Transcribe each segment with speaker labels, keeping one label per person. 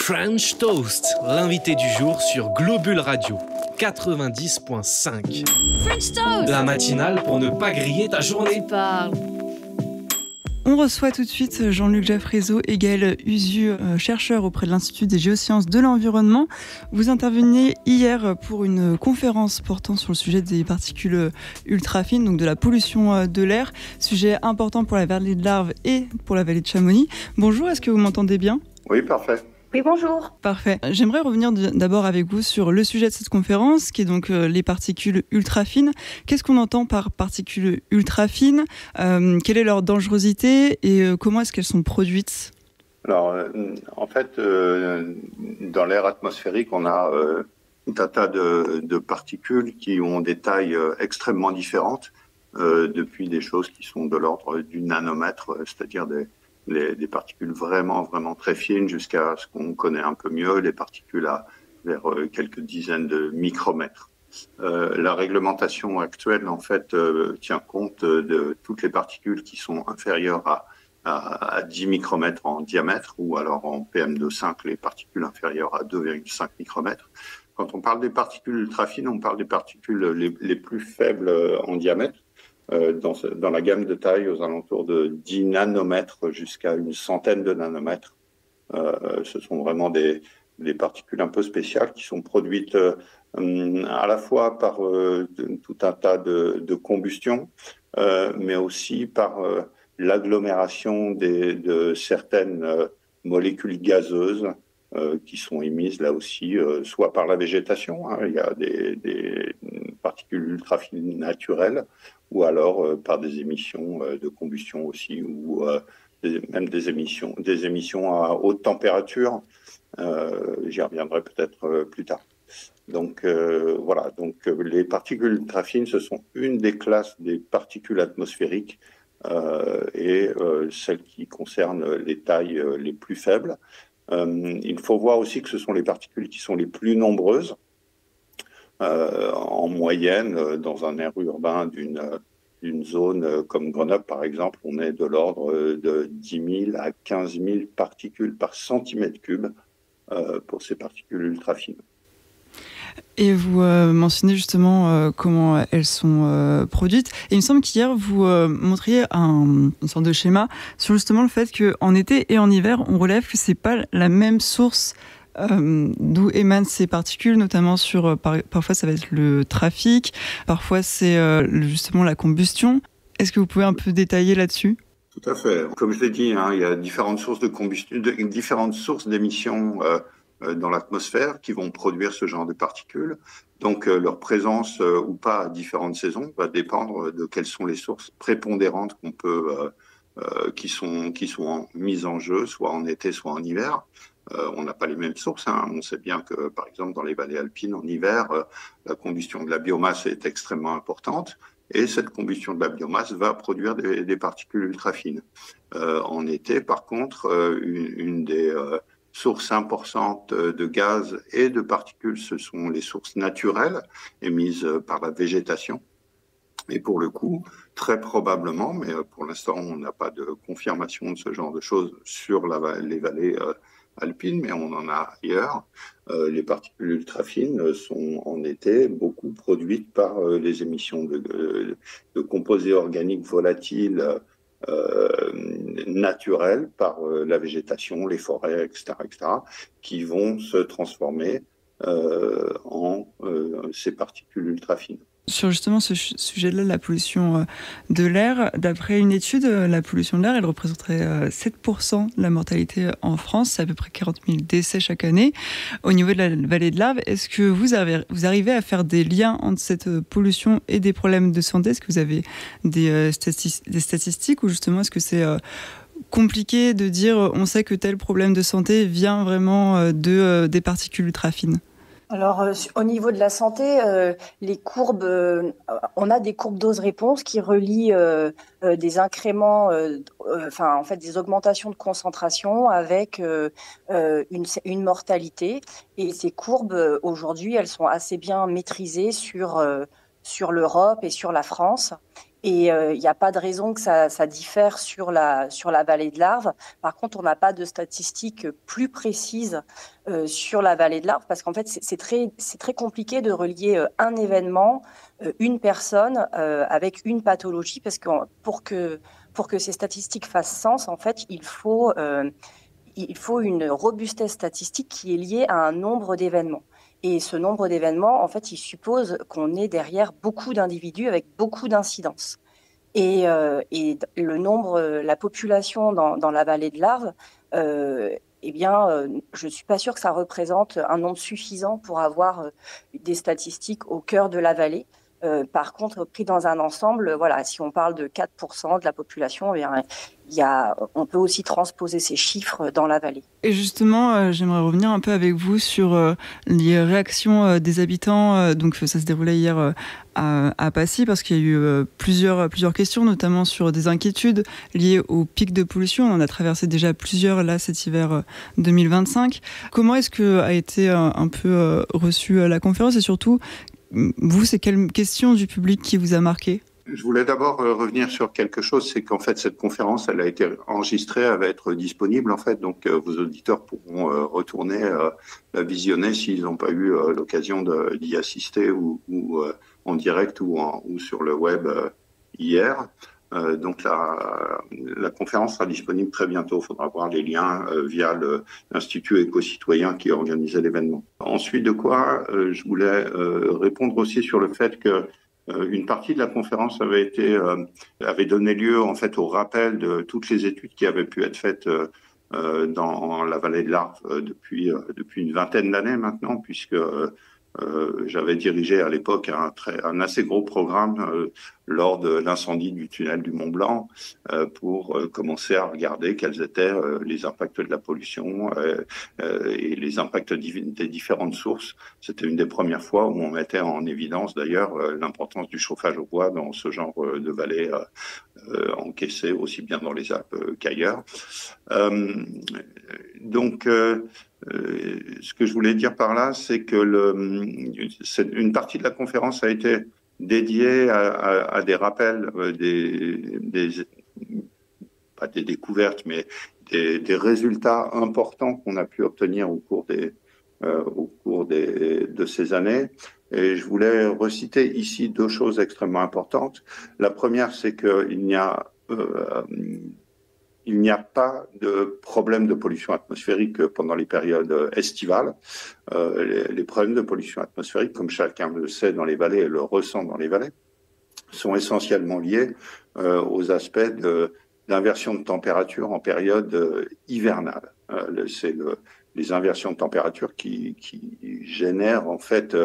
Speaker 1: French Toast, l'invité du jour sur Globule Radio 90.5.
Speaker 2: French Toast.
Speaker 1: La matinale pour ne pas griller ta journée.
Speaker 3: On reçoit tout de suite Jean-Luc Jaffrézo et Gaël Usu, chercheurs auprès de l'Institut des géosciences de l'environnement. Vous interveniez hier pour une conférence portant sur le sujet des particules ultra-fines, donc de la pollution de l'air, sujet important pour la vallée de l'Arve et pour la vallée de Chamonix. Bonjour, est-ce que vous m'entendez bien ?
Speaker 4: Oui, parfait.
Speaker 2: Oui, bonjour.
Speaker 3: Parfait. J'aimerais revenir d'abord avec vous sur le sujet de cette conférence, qui est donc les particules ultra-fines. Qu'est-ce qu'on entend par particules ultra-fines ? Quelle est leur dangerosité et comment est-ce qu'elles sont produites ?
Speaker 4: Alors, en fait, dans l'air atmosphérique, on a tout un tas de particules qui ont des tailles extrêmement différentes, depuis des choses qui sont de l'ordre du nanomètre, c'est-à-dire des particules vraiment très fines jusqu'à ce qu'on connaît un peu mieux, les particules vers quelques dizaines de micromètres. La réglementation actuelle, en fait, tient compte de toutes les particules qui sont inférieures à 10 micromètres en diamètre, ou alors en PM2,5, les particules inférieures à 2,5 micromètres. Quand on parle des particules ultra-fines, on parle des particules les plus faibles en diamètre, dans la gamme de taille aux alentours de 10 nanomètres jusqu'à une centaine de nanomètres. Ce sont vraiment des particules un peu spéciales qui sont produites à la fois par tout un tas de combustion, mais aussi par l'agglomération de certaines molécules gazeuses qui sont émises là aussi, soit par la végétation, il y a des particules ultra-fines naturelles, ou alors par des émissions de combustion aussi, ou même des émissions à haute température. J'y reviendrai peut-être plus tard. Donc voilà, donc les particules ultra-fines, ce sont une des classes des particules atmosphériques et celles qui concernent les tailles les plus faibles. Il faut voir aussi que ce sont les particules qui sont les plus nombreuses. En moyenne, dans un air urbain d'une zone comme Grenoble, par exemple, on est de l'ordre de 10 000 à 15 000 particules par centimètre cube pour ces particules ultra-fines.
Speaker 3: Et vous mentionnez justement comment elles sont produites. Et il me semble qu'hier, vous montriez une sorte de schéma sur justement le fait qu'en été et en hiver, on relève que c'est pas la même source d'où émanent ces particules, notamment sur parfois ça va être le trafic, parfois c'est justement la combustion. Est-ce que vous pouvez un peu détailler là-dessus ?
Speaker 4: Tout à fait. Comme je l'ai dit, il y a différentes sources de combustion, différentes sources d'émissions dans l'atmosphère qui vont produire ce genre de particules. Donc leur présence ou pas à différentes saisons va dépendre de quelles sont les sources prépondérantes qu'on peut qui sont mises en jeu, soit en été, soit en hiver. On n'a pas les mêmes sources. On sait bien que, par exemple, dans les vallées alpines, en hiver, la combustion de la biomasse est extrêmement importante. Et cette combustion de la biomasse va produire des particules ultra-fines. En été, par contre, une des sources importantes de gaz et de particules, ce sont les sources naturelles émises par la végétation. Et pour le coup, très probablement, mais pour l'instant, on n'a pas de confirmation de ce genre de choses sur les vallées alpines, mais on en a ailleurs. Les particules ultra-fines sont en été beaucoup produites par les émissions de composés organiques volatiles naturels par la végétation, les forêts, etc., qui vont se transformer en ces particules ultra-fines.
Speaker 3: Sur justement ce sujet-là, la pollution de l'air, d'après une étude, la pollution de l'air, elle représenterait 7% de la mortalité en France. C'est à peu près 40 000 décès chaque année. Au niveau de la vallée de l'Arve, est-ce que vous arrivez à faire des liens entre cette pollution et des problèmes de santé ? Est-ce que vous avez des statistiques ou justement est-ce que c'est compliqué de dire on sait que tel problème de santé vient vraiment des particules ultra-fines ?
Speaker 2: Alors, au niveau de la santé, les courbes, on a des courbes dose-réponse qui relient des incréments, en fait, des augmentations de concentration avec une mortalité. Et ces courbes, aujourd'hui, elles sont assez bien maîtrisées sur l'Europe et sur la France. Et il n'y a pas de raison que ça diffère sur la vallée de l'Arve. Par contre, on n'a pas de statistiques plus précises sur la vallée de l'Arve parce qu'en fait, c'est très compliqué de relier un événement, une personne avec une pathologie parce que pour que ces statistiques fassent sens, en fait, il faut une robustesse statistique qui est liée à un nombre d'événements. Et ce nombre d'événements, en fait, il suppose qu'on ait derrière beaucoup d'individus avec beaucoup d'incidences. Et le nombre, la population dans la vallée de l'Arve, je ne suis pas sûre que ça représente un nombre suffisant pour avoir des statistiques au cœur de la vallée. Par contre, pris dans un ensemble, voilà, si on parle de 4% de la population, on peut aussi transposer ces chiffres dans la vallée.
Speaker 3: Et justement, j'aimerais revenir un peu avec vous sur les réactions des habitants. Donc, ça se déroulait hier à Passy, parce qu'il y a eu plusieurs questions, notamment sur des inquiétudes liées au pic de pollution. On en a traversé déjà plusieurs là cet hiver 2025. Comment est-ce que a été un peu reçue la conférence, et surtout, vous, c'est quelle question du public qui vous a marqué ?
Speaker 4: Je voulais d'abord revenir sur quelque chose, c'est qu'en fait cette conférence, elle a été enregistrée, elle va être disponible en fait, donc vos auditeurs pourront retourner la visionner s'ils n'ont pas eu l'occasion d'y assister ou en direct ou sur le web hier. Donc la conférence sera disponible très bientôt. Il faudra voir les liens via l'Institut éco-citoyen qui organisait l'événement. Ensuite de quoi, je voulais répondre aussi sur le fait que une partie de la conférence avait donné lieu en fait au rappel de toutes les études qui avaient pu être faites dans la vallée de l'Arve depuis une vingtaine d'années maintenant, puisque j'avais dirigé à l'époque un assez gros programme lors de l'incendie du tunnel du Mont Blanc pour commencer à regarder quels étaient les impacts de la pollution et les impacts des différentes sources. C'était une des premières fois où on mettait en évidence d'ailleurs l'importance du chauffage au bois dans ce genre de vallée encaissée aussi bien dans les Alpes qu'ailleurs. Ce que je voulais dire par là, c'est que une partie de la conférence a été dédiée à des rappels, pas des découvertes, mais des résultats importants qu'on a pu obtenir au cours de ces années. Et je voulais reciter ici deux choses extrêmement importantes. La première, c'est qu'il n'y a pas de problème de pollution atmosphérique pendant les périodes estivales. Les problèmes de pollution atmosphérique, comme chacun le sait dans les vallées et le ressent dans les vallées, sont essentiellement liés aux aspects d'inversion de température en période hivernale. C'est les inversions de température qui génèrent en fait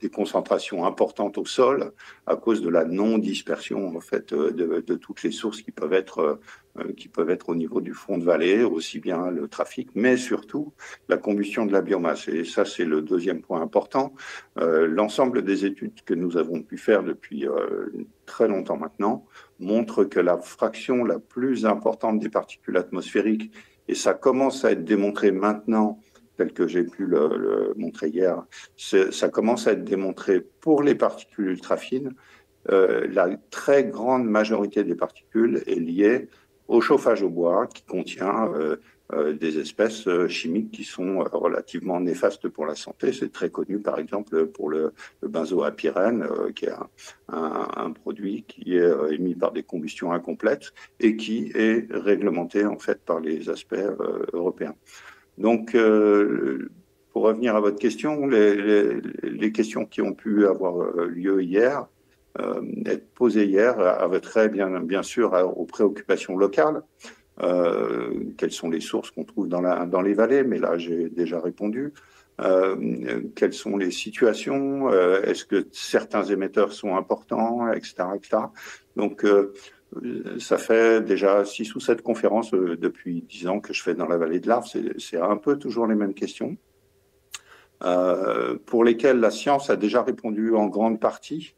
Speaker 4: des concentrations importantes au sol à cause de la non-dispersion en fait de toutes les sources qui peuvent être au niveau du front de vallée, aussi bien le trafic, mais surtout la combustion de la biomasse. Et ça, c'est le deuxième point important. L'ensemble des études que nous avons pu faire depuis très longtemps maintenant montrent que la fraction la plus importante des particules atmosphériques, et ça commence à être démontré maintenant, tel que j'ai pu le montrer hier, ça commence à être démontré pour les particules ultrafines. La très grande majorité des particules est liée au chauffage au bois qui contient des espèces chimiques qui sont relativement néfastes pour la santé. C'est très connu, par exemple, pour le benzoapyrène, qui est un produit qui est émis par des combustions incomplètes et qui est réglementé en fait par les aspects européens. Donc, pour revenir à votre question, les questions qui ont pu avoir lieu hier, être posées hier, avaient bien sûr aux préoccupations locales. Quelles sont les sources qu'on trouve dans les vallées, mais là j'ai déjà répondu. Quelles sont les situations, est-ce que certains émetteurs sont importants, etc. Donc, ça fait déjà 6 ou 7 conférences depuis 10 ans que je fais dans la vallée de l'Arve. C'est un peu toujours les mêmes questions, pour lesquelles la science a déjà répondu en grande partie.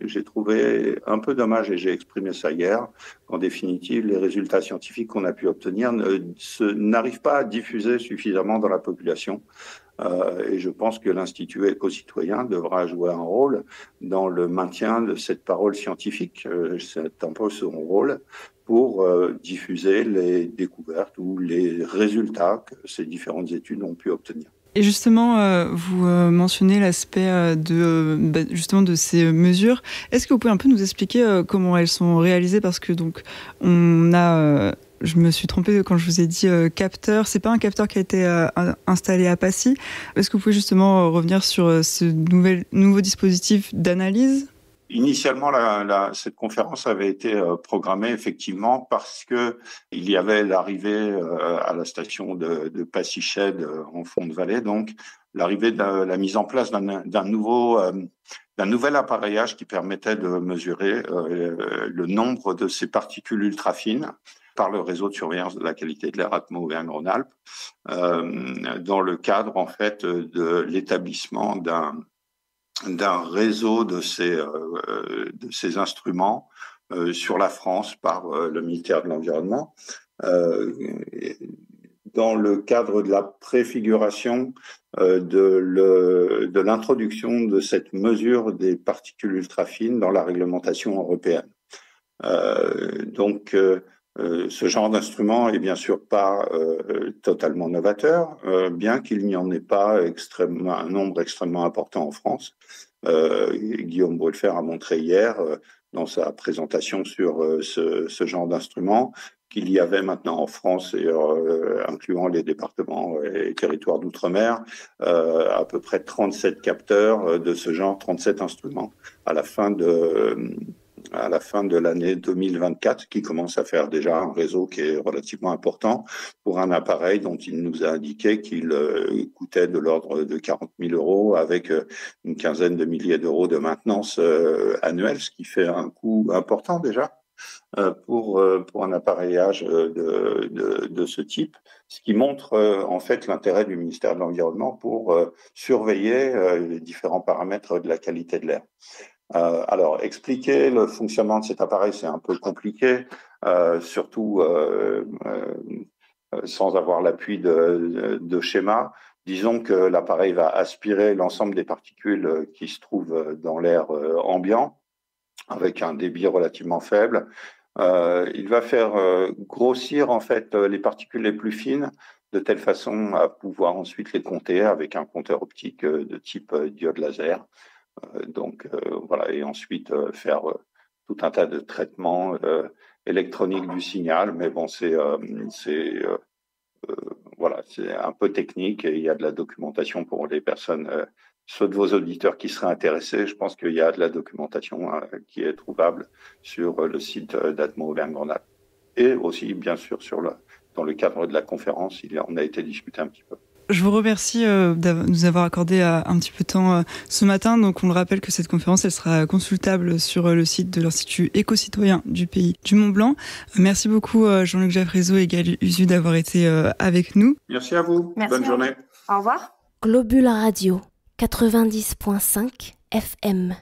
Speaker 4: J'ai trouvé un peu dommage, et j'ai exprimé ça hier, qu'en définitive, les résultats scientifiques qu'on a pu obtenir n'arrivent pas à diffuser suffisamment dans la population. Et je pense que l'Institut éco-citoyen devra jouer un rôle dans le maintien de cette parole scientifique. C'est un peu son rôle pour diffuser les découvertes ou les résultats que ces différentes études ont pu obtenir.
Speaker 3: Et justement, vous mentionnez l'aspect de ces mesures. Est-ce que vous pouvez un peu nous expliquer comment elles sont réalisées? Parce que donc on a, je me suis trompée quand je vous ai dit capteur. C'est pas un capteur qui a été installé à Passy. Est-ce que vous pouvez justement revenir sur ce nouveau dispositif d'analyse?
Speaker 4: Initialement, cette conférence avait été programmée effectivement parce que il y avait l'arrivée à la station de Passy-Chelles en fond de vallée, donc l'arrivée de la mise en place d'un nouvel appareillage qui permettait de mesurer le nombre de ces particules ultra fines par le réseau de surveillance de la qualité de l'air Atmo Auvergne-Rhône-Alpes, dans le cadre en fait de l'établissement d'un réseau de ces instruments sur la France par le ministère de l'Environnement, dans le cadre de la préfiguration de l'introduction de cette mesure des particules ultra-fines dans la réglementation européenne. Ce genre d'instrument est bien sûr pas totalement novateur, bien qu'il n'y en ait pas un nombre extrêmement important en France. Guillaume Bruelfer a montré hier, dans sa présentation sur ce genre d'instrument, qu'il y avait maintenant en France, et incluant les départements et territoires d'outre-mer, à peu près 37 capteurs de ce genre, 37 instruments à la fin de l'année 2024, qui commence à faire déjà un réseau qui est relativement important pour un appareil dont il nous a indiqué qu'il coûtait de l'ordre de 40 000 euros avec une quinzaine de milliers d'euros de maintenance annuelle, ce qui fait un coût important déjà pour un appareillage de ce type, ce qui montre en fait l'intérêt du ministère de l'Environnement pour surveiller les différents paramètres de la qualité de l'air. Alors, expliquer le fonctionnement de cet appareil, c'est un peu compliqué, surtout sans avoir l'appui de schémas. Disons que l'appareil va aspirer l'ensemble des particules qui se trouvent dans l'air ambiant, avec un débit relativement faible. Il va faire grossir en fait les particules les plus fines, de telle façon à pouvoir ensuite les compter avec un compteur optique de type diode laser. Voilà, et ensuite faire tout un tas de traitements électroniques du signal, mais bon, c'est un peu technique et il y a de la documentation pour les personnes, ceux de vos auditeurs qui seraient intéressés. Je pense qu'il y a de la documentation qui est trouvable sur le site d'Atmo Auvergne-Rhône-Alpes et aussi, bien sûr, dans le cadre de la conférence, on a été discuté un petit peu.
Speaker 3: Je vous remercie de nous avoir accordé un petit peu de temps ce matin. Donc, on le rappelle que cette conférence, elle sera consultable sur le site de l'Institut éco-citoyen du Pays du Mont-Blanc. Merci beaucoup Jean-Luc Jaffrézo et Gaël Usu d'avoir été avec nous.
Speaker 4: Merci à vous.
Speaker 2: Merci.
Speaker 4: Bonne journée.
Speaker 2: Au revoir.
Speaker 5: Globule Radio 90.5 FM.